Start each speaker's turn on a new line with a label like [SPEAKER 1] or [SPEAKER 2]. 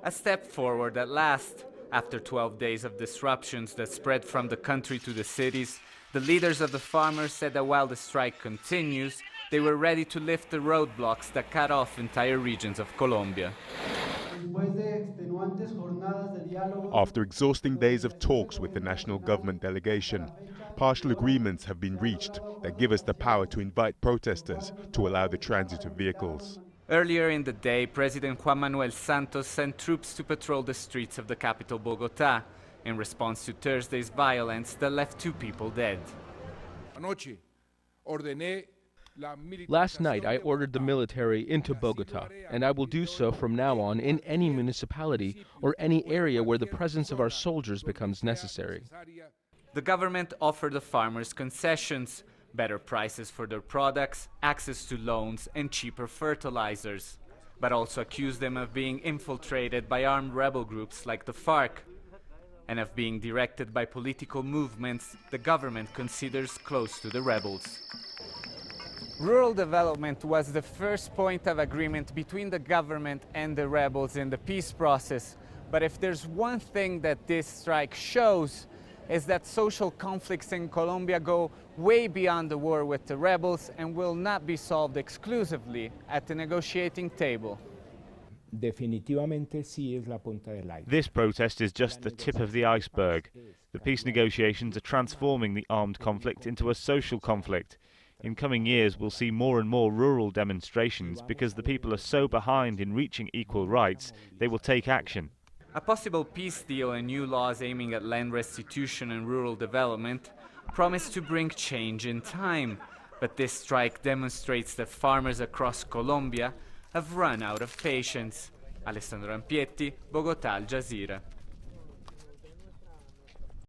[SPEAKER 1] A step forward at last. After 12 days of disruptions that spread from the country to the cities, the leaders of the farmers said that while the strike continues, they were ready to lift the roadblocks that cut off entire regions of Colombia.
[SPEAKER 2] After exhausting days of talks with the national government delegation, partial agreements have been reached that give us the power to invite protesters to allow the transit of vehicles.
[SPEAKER 1] Earlier in the day, President Juan Manuel Santos sent troops to patrol the streets of the capital Bogota in response to Thursday's violence that left 2 people dead.
[SPEAKER 3] Last night, I ordered the military into Bogota, and I will do so from now on in any municipality or any area where the presence of our soldiers becomes necessary.
[SPEAKER 1] The government offered the farmers concessions, better prices for their products, access to loans, and cheaper fertilizers, but also accused them of being infiltrated by armed rebel groups like the FARC, and of being directed by political movements the government considers close to the rebels. Rural development was the first point of agreement between the government and the rebels in the peace process. But if there's one thing that this strike shows, is that social conflicts in Colombia go way beyond the war with the rebels and will not be solved exclusively at the negotiating table.
[SPEAKER 4] This protest is just the tip of the iceberg. The peace negotiations are transforming the armed conflict into a social conflict. In coming years, we'll see more and more rural demonstrations because the people are so behind in reaching equal rights, they will take action.
[SPEAKER 1] A possible peace deal and new laws aiming at land restitution and rural development promise to bring change in time. But this strike demonstrates that farmers across Colombia have run out of patience. Alessandro Rampietti, Bogota, Jazeera.